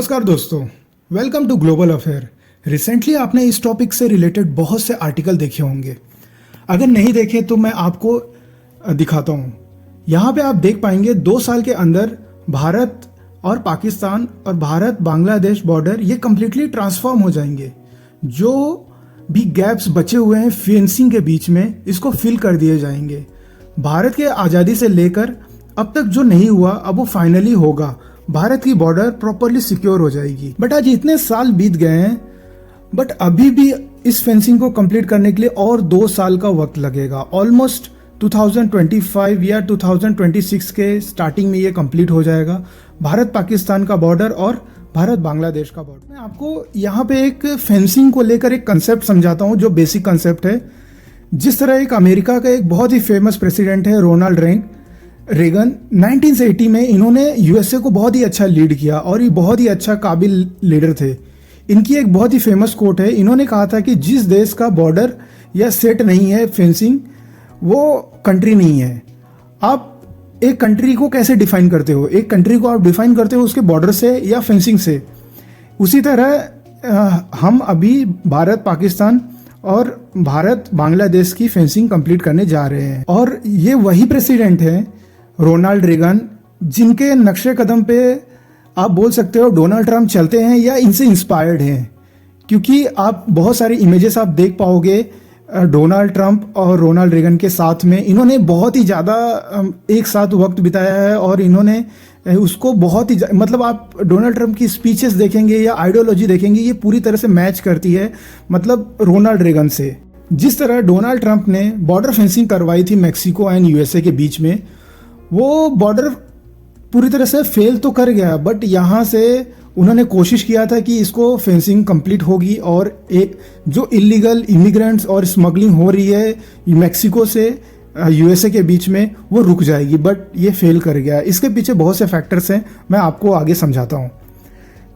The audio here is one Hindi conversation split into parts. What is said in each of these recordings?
नमस्कार दोस्तों, welcome to global affair. Recently आपने इस टॉपिक से रिलेटेड बहुत से आर्टिकल देखे होंगे। अगर नहीं देखे तो मैं आपको दिखाता हूँ। यहाँ पे आप देख पाएंगे 2 साल के अंदर भारत और पाकिस्तान और भारत बांग्लादेश बॉर्डर ये कम्प्लीटली ट्रांसफॉर्म हो जाएंगे। जो भी गैप्स बचे हुए हैं फेंसिंग के बीच में, इसको फिल कर दिए जाएंगे। भारत के आज़ादी से लेकर अब तक जो नहीं हुआ, अब वो फाइनली होगा। भारत की बॉर्डर प्रॉपरली सिक्योर हो जाएगी। बट आज इतने साल बीत गए हैं, बट अभी भी इस फेंसिंग को कंप्लीट करने के लिए और 2 साल का वक्त लगेगा। ऑलमोस्ट 2025 या 2026 के स्टार्टिंग में ये कंप्लीट हो जाएगा, भारत पाकिस्तान का बॉर्डर और भारत बांग्लादेश का बॉर्डर। मैं आपको यहाँ पे एक फेंसिंग को लेकर एक कंसेप्ट समझाता हूँ, जो बेसिक कंसेप्ट है। जिस तरह एक अमेरिका का एक बहुत ही फेमस प्रेसिडेंट है रोनाल्ड रेगन, 1980 में इन्होंने यूएसए को बहुत ही अच्छा लीड किया और ये बहुत ही अच्छा काबिल लीडर थे। इनकी एक बहुत ही फेमस कोट है। इन्होंने कहा था कि जिस देश का बॉर्डर या सेट नहीं है फेंसिंग, वो कंट्री नहीं है। आप एक कंट्री को कैसे डिफाइन करते हो? एक कंट्री को आप डिफाइन करते हो उसके बॉर्डर से या फेंसिंग से। उसी तरह हम अभी भारत पाकिस्तान और भारत बांग्लादेश की फेंसिंग कंप्लीट करने जा रहे हैं। और ये वही प्रेसिडेंट है रोनाल्ड रेगन, जिनके नक्शे कदम पे आप बोल सकते हो डोनाल्ड ट्रंप चलते हैं या इनसे इंस्पायर्ड हैं। क्योंकि आप बहुत सारे इमेजेस आप देख पाओगे डोनाल्ड ट्रंप और रोनाल्ड रेगन के साथ में। इन्होंने बहुत ही ज़्यादा एक साथ वक्त बिताया है और इन्होंने उसको बहुत ही मतलब आप डोनाल्ड ट्रंप की स्पीचेस देखेंगे या आइडियोलॉजी देखेंगे, ये पूरी तरह से मैच करती है मतलब रोनाल्ड रेगन से। जिस तरह डोनाल्ड ट्रंप ने बॉर्डर फेंसिंग करवाई थी मैक्सिको एंड यूएसए के बीच में, वो बॉर्डर पूरी तरह से फेल तो कर गया, बट यहाँ से उन्होंने कोशिश किया था कि इसको फेंसिंग कंप्लीट होगी और एक जो इलीगल इमिग्रेंट्स और स्मगलिंग हो रही है मैक्सिको से यूएसए के बीच में, वो रुक जाएगी। बट ये फेल कर गया। इसके पीछे बहुत से फैक्टर्स हैं, मैं आपको आगे समझाता हूँ।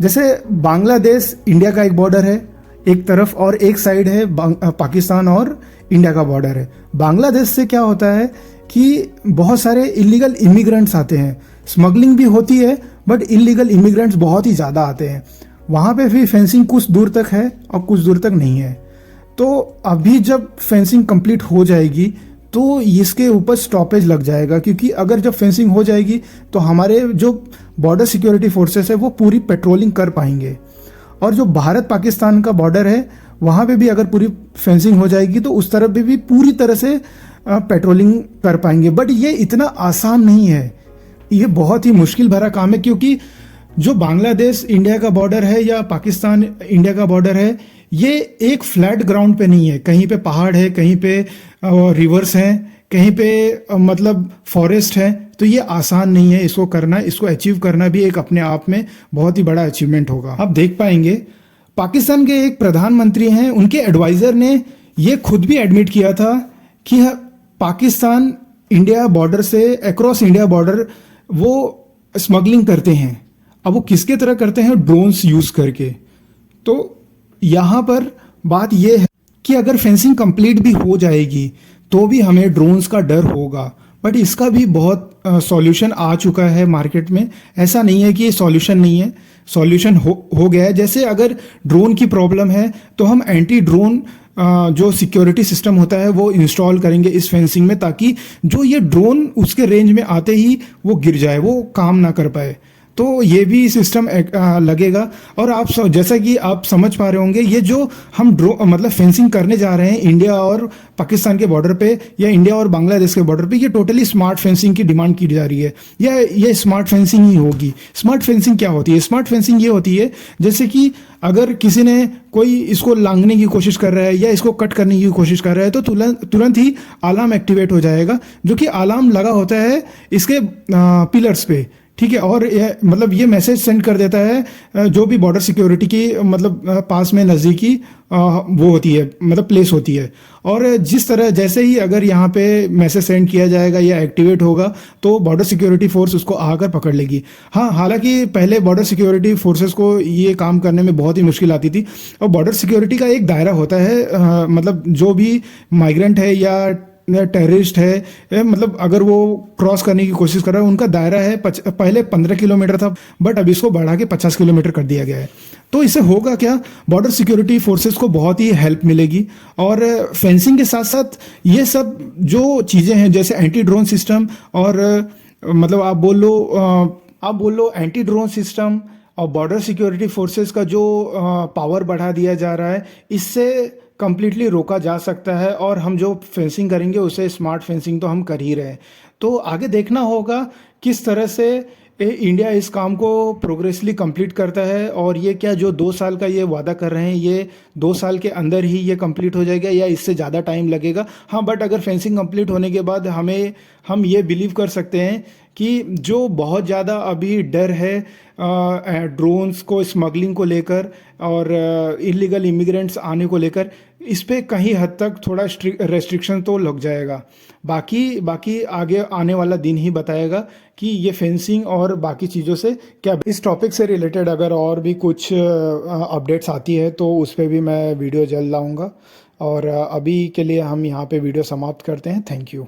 जैसे बांग्लादेश इंडिया का एक बॉर्डर है एक तरफ, और एक साइड है पाकिस्तान और इंडिया का बॉर्डर है। बांग्लादेश से क्या होता है कि बहुत सारे इलीगल इमिग्रेंट्स आते हैं, स्मगलिंग भी होती है, बट इलीगल इमिग्रेंट्स बहुत ही ज़्यादा आते हैं। वहाँ पे भी फेंसिंग कुछ दूर तक है और कुछ दूर तक नहीं है। तो अभी जब फेंसिंग कंप्लीट हो जाएगी तो इसके ऊपर स्टॉपेज लग जाएगा, क्योंकि अगर जब फेंसिंग हो जाएगी तो हमारे जो बॉर्डर सिक्योरिटी फोर्सेस है वो पूरी पेट्रोलिंग कर पाएंगे। और जो भारत पाकिस्तान का बॉर्डर है वहाँ पे भी अगर पूरी फेंसिंग हो जाएगी तो उस तरफ भी पूरी तरह से पेट्रोलिंग कर पाएंगे। बट ये इतना आसान नहीं है, ये बहुत ही मुश्किल भरा काम है। क्योंकि जो बांग्लादेश इंडिया का बॉर्डर है या पाकिस्तान इंडिया का बॉर्डर है, ये एक फ्लैट ग्राउंड पे नहीं है। कहीं पे पहाड़ है, कहीं पे रिवर्स हैं, कहीं पे मतलब फॉरेस्ट है। तो ये आसान नहीं है इसको करना। इसको अचीव करना भी एक अपने आप में बहुत ही बड़ा अचीवमेंट होगा। आप देख पाएंगे पाकिस्तान के एक प्रधानमंत्री हैं, उनके एडवाइज़र ने ये खुद भी एडमिट किया था कि पाकिस्तान इंडिया बॉर्डर से अक्रॉस इंडिया बॉर्डर वो स्मगलिंग करते हैं। अब वो किसके तरह करते हैं? ड्रोन्स यूज़ करके। तो यहाँ पर बात ये है कि अगर फेंसिंग कंप्लीट भी हो जाएगी तो भी हमें ड्रोन्स का डर होगा। बट इसका भी बहुत सॉल्यूशन आ चुका है मार्केट में। ऐसा नहीं है कि ये सॉल्यूशन नहीं है, सॉल्यूशन हो गया है। जैसे अगर ड्रोन की प्रॉब्लम है तो हम एंटी ड्रोन जो सिक्योरिटी सिस्टम होता है वो इंस्टॉल करेंगे इस फेंसिंग में, ताकि जो ये ड्रोन उसके रेंज में आते ही वो गिर जाए, वो काम ना कर पाए। तो ये भी सिस्टम लगेगा। और आप जैसा कि आप समझ पा रहे होंगे, ये जो हम मतलब फेंसिंग करने जा रहे हैं इंडिया और पाकिस्तान के बॉर्डर पे या इंडिया और बांग्लादेश के बॉर्डर पे, ये टोटली स्मार्ट फेंसिंग की डिमांड की जा रही है, या ये स्मार्ट फेंसिंग ही होगी। स्मार्ट फेंसिंग क्या होती है? स्मार्ट फेंसिंग ये होती है जैसे कि अगर किसी ने कोई इसको लांघने की कोशिश कर रहा है या इसको कट करने की कोशिश कर रहा है तो तुरंत ही अलार्म एक्टिवेट हो जाएगा, जो कि अलार्म लगा होता है इसके पिलर्स पे, ठीक है। और ये मतलब ये मैसेज सेंड कर देता है जो भी बॉर्डर सिक्योरिटी की मतलब पास में नज़दीकी वो होती है, मतलब प्लेस होती है। और जिस तरह जैसे ही अगर यहाँ पे मैसेज सेंड किया जाएगा या एक्टिवेट होगा तो बॉर्डर सिक्योरिटी फोर्स उसको आकर पकड़ लेगी। हाँ, हालांकि पहले बॉर्डर सिक्योरिटी फोर्सेस को ये काम करने में बहुत ही मुश्किल आती थी। और बॉर्डर सिक्योरिटी का एक दायरा होता है, मतलब जो भी माइग्रेंट है या टेररिस्ट है, मतलब अगर वो क्रॉस करने की कोशिश कर रहा है, उनका दायरा है पहले 15 किलोमीटर था, बट अब इसको बढ़ा के 50 किलोमीटर कर दिया गया है। तो इससे होगा क्या, बॉर्डर सिक्योरिटी फोर्सेस को बहुत ही हेल्प मिलेगी। और फेंसिंग के साथ साथ ये सब जो चीज़ें हैं जैसे एंटी ड्रोन सिस्टम और मतलब आप बोल लो एंटी ड्रोन सिस्टम और बॉर्डर सिक्योरिटी फोर्सेस का जो पावर बढ़ा दिया जा रहा है, इससे कंप्लीटली रोका जा सकता है। और हम जो फेंसिंग करेंगे उसे स्मार्ट फेंसिंग तो हम कर ही रहे हैं। तो आगे देखना होगा किस तरह से इंडिया इस काम को प्रोग्रेसली कंप्लीट करता है, और ये क्या जो 2 साल का ये वादा कर रहे हैं, ये 2 साल के अंदर ही ये कंप्लीट हो जाएगा या इससे ज़्यादा टाइम लगेगा। हाँ, बट अगर फेंसिंग कंप्लीट होने के बाद हम ये बिलीव कर सकते हैं कि जो बहुत ज़्यादा अभी डर है ड्रोन्स को स्मगलिंग को लेकर और इलीगल इमिग्रेंट्स आने को लेकर, इस पे कहीं हद तक थोड़ा रेस्ट्रिक्शन तो लग जाएगा। बाकी आगे आने वाला दिन ही बताएगा कि ये फेंसिंग और बाकी चीज़ों से क्या। इस टॉपिक से रिलेटेड अगर और भी कुछ अपडेट्स आती है तो उस पर भी मैं वीडियो जल्द लाऊंगा। और अभी के लिए हम यहाँ पे वीडियो समाप्त करते हैं। Thank you.